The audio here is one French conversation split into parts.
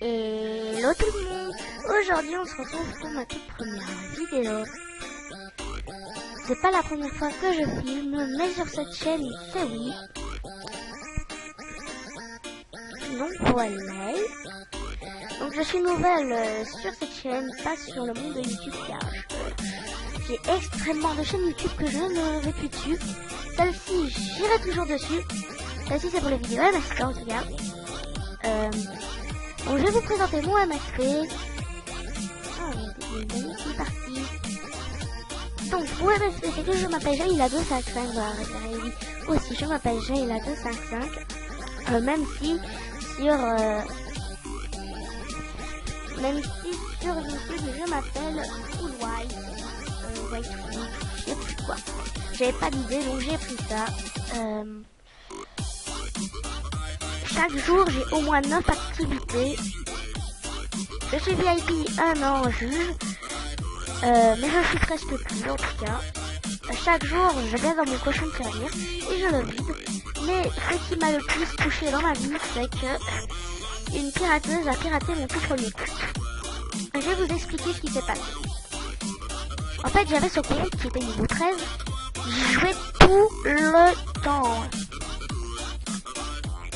Et l'autre tout le monde, aujourd'hui on se retrouve pour ma toute première vidéo. C'est pas la première fois que je filme, mais sur cette chaîne, c'est oui. Donc voilà. Donc je suis nouvelle sur cette chaîne, pas sur le monde de YouTube car j'ai extrêmement de chaînes YouTube que je ne vais plus dessus. Celle-ci, j'irai toujours dessus. Celle-ci c'est pour les vidéos MSP en tout cas. Donc je vais vous présenter mon MSP. Oh, c'est parti. Donc mon MSP c'est que je m'appelle Jaila255. Voilà, oui. Aussi je m'appelle Jaila255. Même si sur YouTube je m'appelle Full White. White Food, je sais plus quoi. J'avais pas d'idée donc j'ai pris ça. Chaque jour, j'ai au moins 9 activités. Je suis VIP 1 an en juge. Mais je suis presque plus en tout cas. Chaque jour, je viens dans mon cochon de servir et je le vide. Mais ce qui m'a le plus touché dans ma vie, c'est que une pirateuse a piraté mon tout premier compte. Je vais vous expliquer ce qui s'est passé. En fait, j'avais ce compte qui était niveau 13. J'y jouais tout le temps.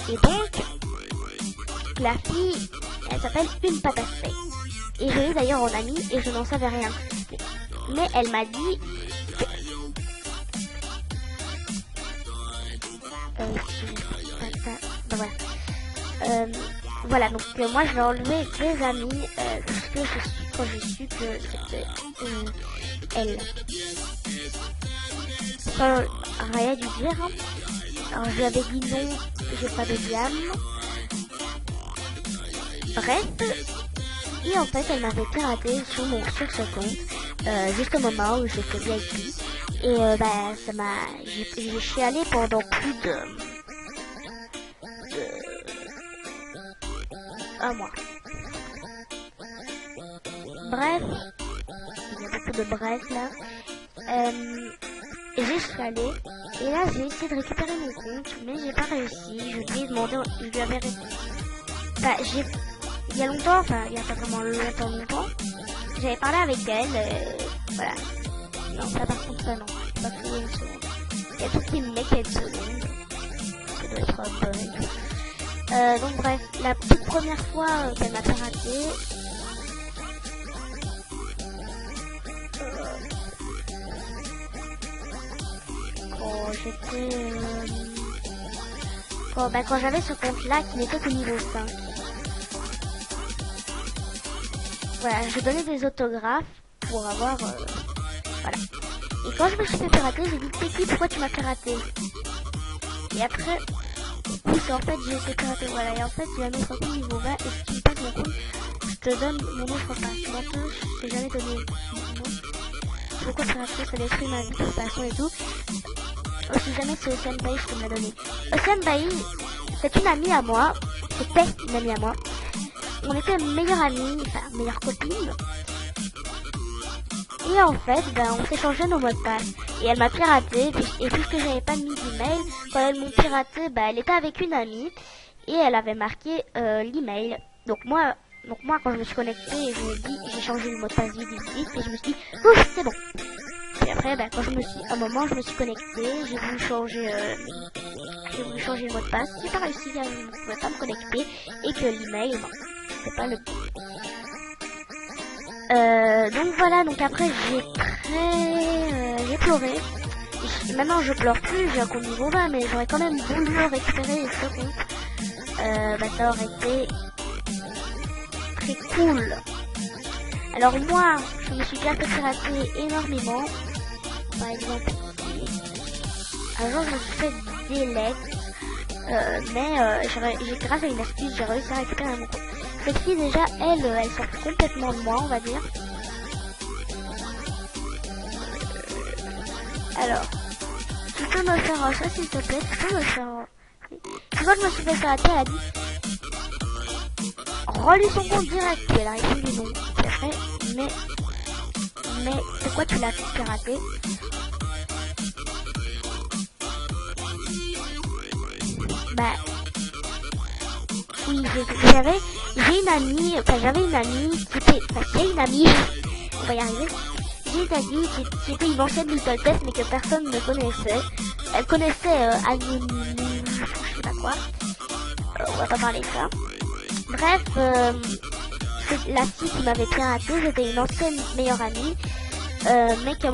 Et donc, la fille, elle s'appelle Une Patate Space. Et je l'ai d'ailleurs en amie et je n'en savais rien. Mais elle m'a dit que... voilà, donc moi je l'ai enlevé des amis quand j'ai su que c'était elle. Sans rien dû dire. Hein. Alors je lui avais dit non, j'ai pas de gamme. Bref. Et en fait elle m'avait piraté sur ce compte. Juste au moment où j'étais VIP. Et ça m'a. J'ai chialé pendant plus de un mois. Bref. Il y a beaucoup de bref là. J'ai chialé. Et là, j'ai essayé de récupérer mon compte, mais j'ai pas réussi. Je lui ai demandé, je lui avais il y a longtemps, enfin, il y a pas vraiment longtemps, j'avais parlé avec elle, voilà. Non, ça par contre, ça non, pas fait une seconde. Il y a tout qui me met qu'elle seconde. Ça doit être un bug. Donc bref, la toute première fois qu'elle m'a piraté, quand j'avais ce compte là qui n'était qu'au niveau 5. Voilà, je donnais des autographes pour avoir voilà. Et quand je me suis fait pirater, j'ai dit t'es qui, pourquoi tu m'as piraté? Et après oui, en fait j'ai été piraté, voilà. Et en fait j'ai un autre compte niveau 20 et si tu me passes mon compte, je te donne mon autre passe. Maintenant je t'ai jamais donné mon nom. Pourquoi pirater, ça détruit ma vie de toute façon et tout. Si jamais c'est Océane Bailly, je peux me la donner. Océane Bailly, c'est une amie à moi. C'était une amie à moi. On était meilleures amies, enfin meilleures copines. Et en fait, on s'est changé nos mots de passe. Et elle m'a piraté. Et puisque j'avais pas mis d'email, quand elles m'ont piraté, elle était avec une amie. Et elle avait marqué l'email. Donc moi, quand je me suis connectée, j'ai changé le mot de passe vite. Et je me suis dit, ouf, c'est bon. Et après, à un moment, je me suis connectée, j'ai voulu changer le mot de passe, j'ai pas réussi, je ne pouvais pas me connecter, et que l'email, non, c'est pas le bon. Donc voilà, donc après j'ai pleuré. Maintenant je pleure plus, j'ai un compte niveau 20, mais j'aurais quand même voulu récupérer ce compte. Ça aurait été très cool. Alors moi, je me suis déjà fait pirater énormément. Par exemple, un jour je me suis fait délect, mais grâce à une astuce, j'ai réussi à récupérer mon compte. Cette fille déjà, elle sort complètement de moi, on va dire. Alors, tu peux me faire ça s'il te plaît, tu peux me faire... Tu vois que je me suis fait pirater, elle a dit... Relis son compte direct, puis elle a répondu non. C'est vrai, mais pourquoi tu l'as piraté? Oui, j'ai une amie, enfin j'avais une amie qui était, enfin j'ai une amie, on va y arriver. J'ai une amie qui était une ancienne Little Test mais que personne ne connaissait. Elle connaissait Annie, je sais pas quoi. On va pas parler de ça. Bref, c'est la fille qui m'avait piraté, c'était une ancienne meilleure amie. Mais qu'à un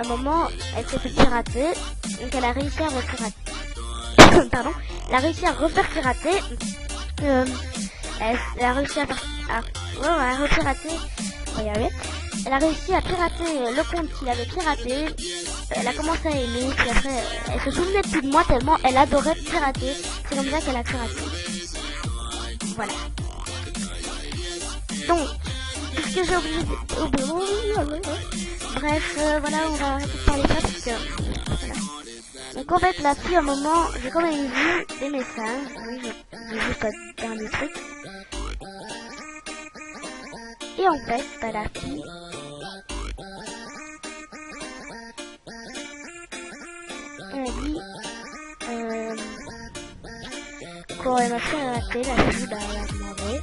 moment, elle s'est fait pirater, donc elle a réussi à repirater. Pardon, elle a réussi à refaire pirater. Elle a réussi à repirater. On va y arriver. Elle a réussi à pirater le compte qu'il avait piraté. Elle a commencé à aimer, puis après, elle se souvenait plus de moi tellement elle adorait pirater. C'est comme ça qu'elle a piraté. Voilà. Donc, puisque j'ai oublié. Bref, voilà, on va arrêter de parler de ça parce que voilà. Donc en fait, la fille, à un moment, j'ai quand même vu des messages. Oui, j'ai juste pas faire des trucs. Et en fait, bah, la fille, elle a dit, quand elle m'a fait arrêter, la fille, bah, elle a demandé.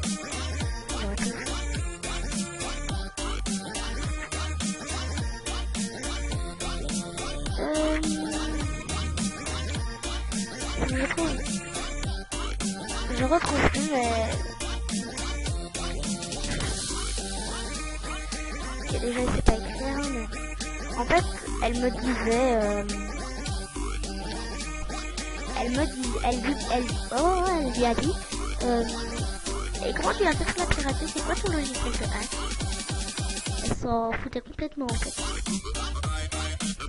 Je retrouve plus, mais déjà c'est pas éclair, mais en fait elle me disait elle lui a dit et comment tu as fait la pirater, c'est quoi ton logiciel de hack? Elle s'en foutait complètement en fait.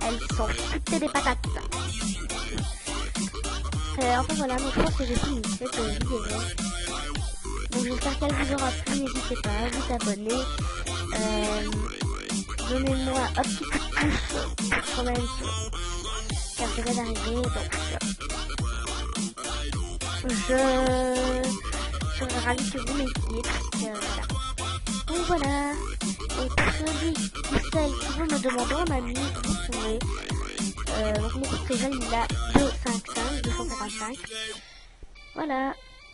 Elle s'en foutait des patates. Enfin voilà, donc je pense que j'ai fini cette vidéo. Donc j'espère qu'elle vous aura plu, n'hésitez pas à vous abonner. Donnez-moi un petit coup de pouce pour quand même car je vais d'arriver. Donc je serais ravie que vous m'aidiez. Voilà. Donc voilà. Et pour celui ou celle qui veut me demander en ami, vous pouvez. Donc mon compte c'est Jalila 255. Voilà.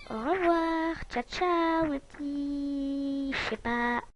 Au revoir. Ciao ciao mes petits. Je sais pas.